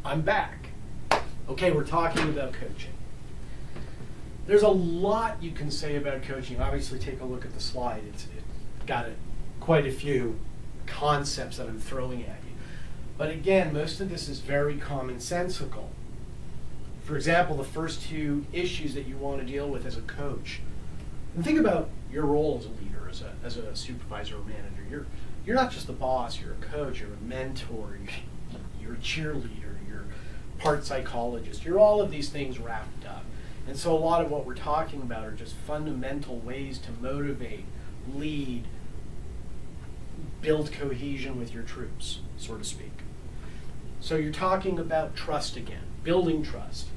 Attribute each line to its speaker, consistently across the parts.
Speaker 1: I'm back. Okay, we're talking about coaching. There's a lot you can say about coaching. Obviously, take a look at the slide. It's got quite a few concepts that I'm throwing at you. But again, most of this is very commonsensical. For example, the first two issues that you want to deal with as a coach. And think about your role as a leader, as a supervisor or manager. You're not just the boss, you're a coach, you're a mentor, you're a cheerleader, you're part psychologist, you're all of these things wrapped up. And so a lot of what we're talking about are just fundamental ways to motivate, lead, build cohesion with your troops, so to speak. So you're talking about trust again, building trust.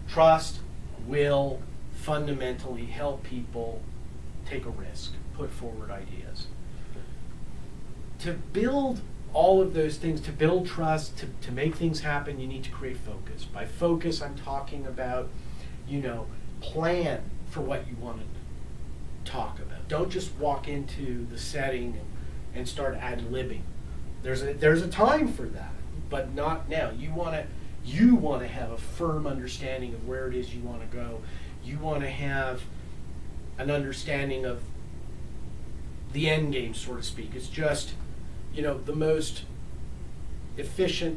Speaker 1: Trust will fundamentally help people take a risk, put forward ideas. To build all of those things, to build trust, to make things happen, you need to create focus. By focus, I'm talking about, plan for what you want to talk about. Don't just walk into the setting and start ad-libbing. There's a time for that, but not now. You want to have a firm understanding of where it is you want to go. You want to have an understanding of the end game, so to speak. It's just, the most efficient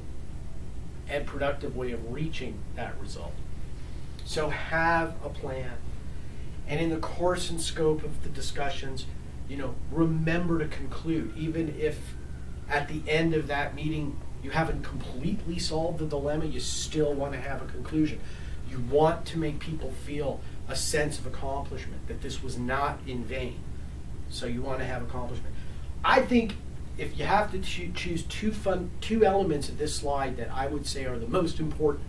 Speaker 1: and productive way of reaching that result. So have a plan. And in the course and scope of the discussions, remember to conclude. Even if at the end of that meeting you haven't completely solved the dilemma, you still want to have a conclusion. You want to make people feel a sense of accomplishment, that this was not in vain. So you want to have accomplishment. I think if you have to choose two elements of this slide that I would say are the most important,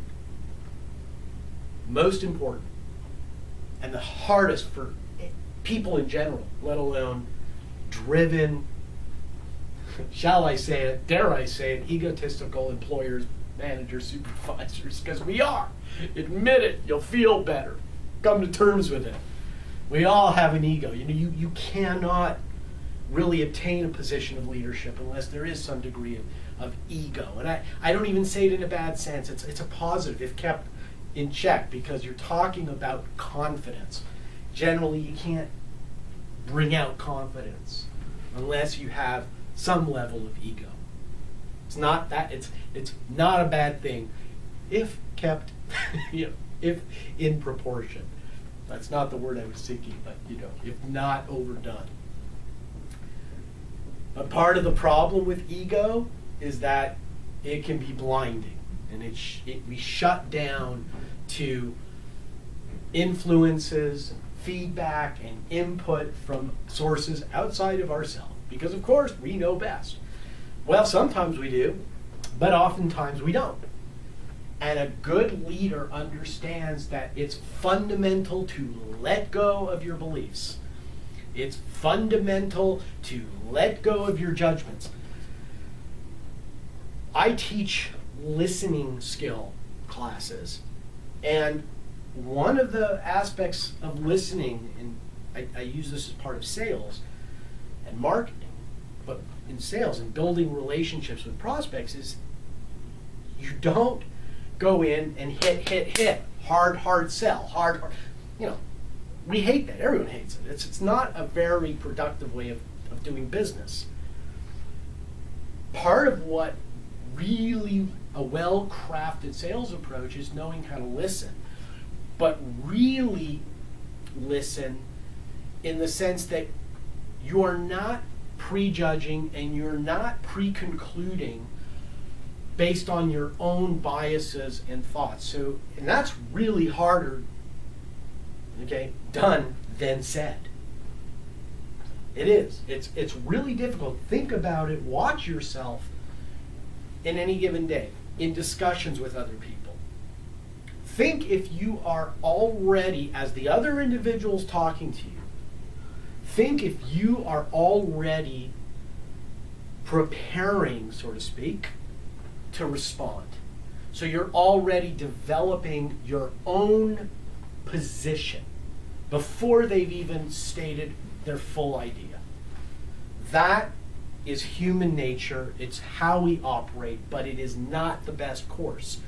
Speaker 1: and the hardest for people in general, let alone driven, shall I say it, dare I say it, egotistical employers, managers, supervisors, because we are. Admit it, you'll feel better. Come to terms with it. We all have an ego. You cannot really obtain a position of leadership unless there is some degree of ego. And I don't even say it in a bad sense. It's a positive if kept in check, because you're talking about confidence. Generally, you can't bring out confidence unless you have some level of ego. It's not not a bad thing if kept if in proportion. That's not the word I was seeking, but if not overdone. But part of the problem with ego is that it can be blinding, and we shut down to influences, feedback, and input from sources outside of ourselves. Because of course we know best. Well, sometimes we do, but oftentimes we don't. And a good leader understands that it's fundamental to let go of your beliefs. It's fundamental to let go of your judgments. I teach listening skill classes, and one of the aspects of listening, and I use this as part of sales and marketing, but in sales and building relationships with prospects, is you don't go in and hit, hard sell, hard. We hate that. Everyone hates it. It's not a very productive way of doing business. Part of what really a well-crafted sales approach is knowing how to listen, but really listen in the sense that you are not prejudging and you're not pre-concluding based on your own biases and thoughts. And that's really harder, done than said. It is. It's really difficult. Think about it. Watch yourself in any given day in discussions with other people. Think if you are already, as the other individual's talking to you, think if you are already preparing, so to speak, to respond. So you're already developing your own position before they've even stated their full idea. That is human nature. It's how we operate, but it is not the best course.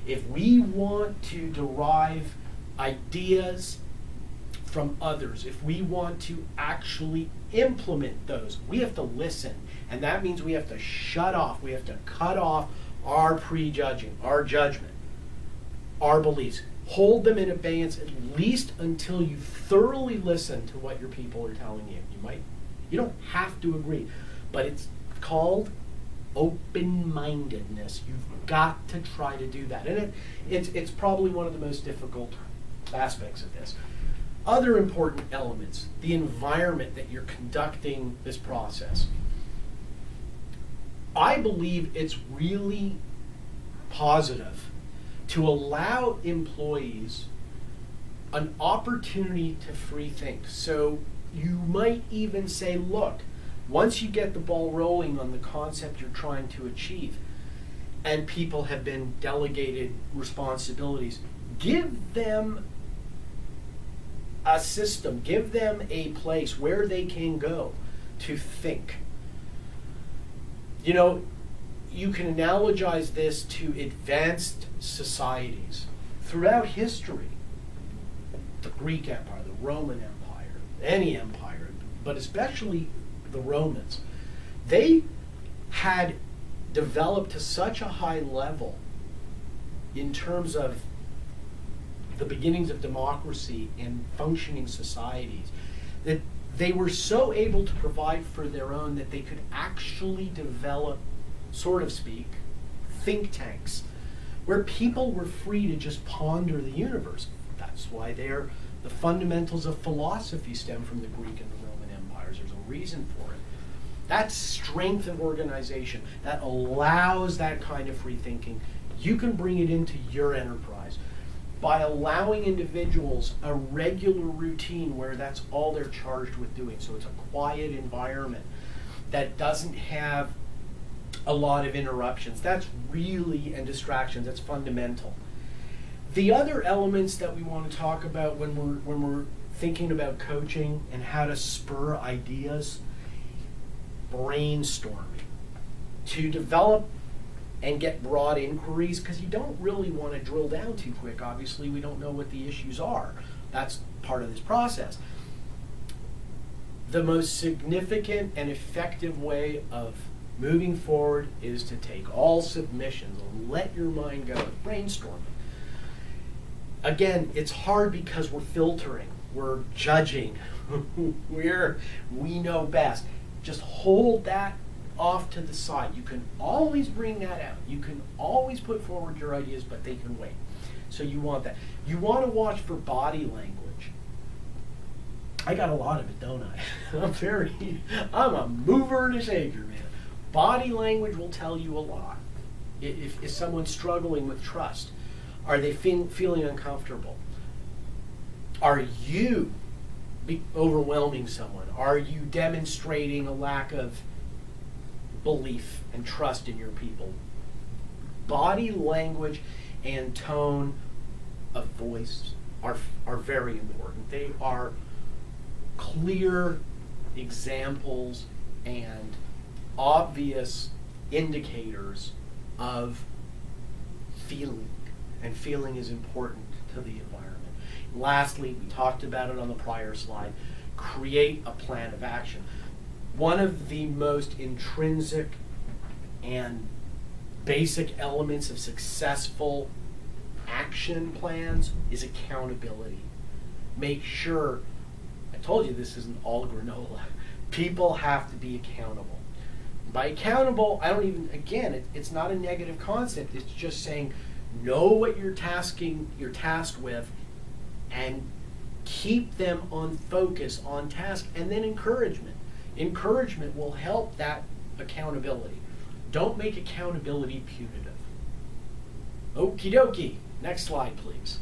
Speaker 1: If we want to derive ideas from others, if we want to actually implement those, we have to listen. And that means we have to shut off, we have to cut off our prejudging, our judgment, our beliefs. Hold them in abeyance at least until you thoroughly listen to what your people are telling you. You don't have to agree, but it's called open-mindedness. You've got to try to do that. And it's probably one of the most difficult aspects of this. Other important elements, the environment that you're conducting this process. I believe it's really positive to allow employees an opportunity to free think. So you might even say, look, once you get the ball rolling on the concept you're trying to achieve, and people have been delegated responsibilities, give them a system, give them a place where they can go to think. You know, you can analogize this to advanced societies. Throughout history, the Greek Empire, the Roman Empire, any empire, but especially the Romans, they had developed to such a high level in terms of the beginnings of democracy and functioning societies that they were so able to provide for their own that they could actually develop, sort of speak, think tanks where people were free to just ponder the universe. That's why the fundamentals of philosophy stem from the Greek and the Roman empires. There's a reason for it. That strength of organization that allows that kind of free thinking, you can bring it into your enterprise by allowing individuals a regular routine where that's all they're charged with doing. So it's a quiet environment that doesn't have a lot of interruptions. That's really, and distractions, that's fundamental. The other elements that we want to talk about when we're thinking about coaching and how to spur ideas, brainstorming, to develop and get broad inquiries, because you don't really want to drill down too quick. Obviously, we don't know what the issues are. That's part of this process. The most significant and effective way of moving forward is to take all submissions and let your mind go with brainstorming. Again, it's hard because we're filtering, we're judging, we know best. Just hold that off to the side. You can always bring that out. You can always put forward your ideas, but they can wait. So you want that. You want to watch for body language. I got a lot of it, don't I? I'm a mover and a shaker, man. Body language will tell you a lot. If someone's struggling with trust, are they feeling uncomfortable? Are you overwhelming someone? Are you demonstrating a lack of belief and trust in your people? Body language and tone of voice are very important. They are clear examples and obvious indicators of feeling, and feeling is important to the environment. Lastly, we talked about it on the prior slide, create a plan of action. One of the most intrinsic and basic elements of successful action plans is accountability. Make sure, I told you this isn't all granola, people have to be accountable. By accountable, I don't even, again, it's not a negative concept, it's just saying know what you're tasked with and keep them on focus, on task, and then encouragement. Encouragement will help that accountability. Don't make accountability punitive. Okie dokie. Next slide, please.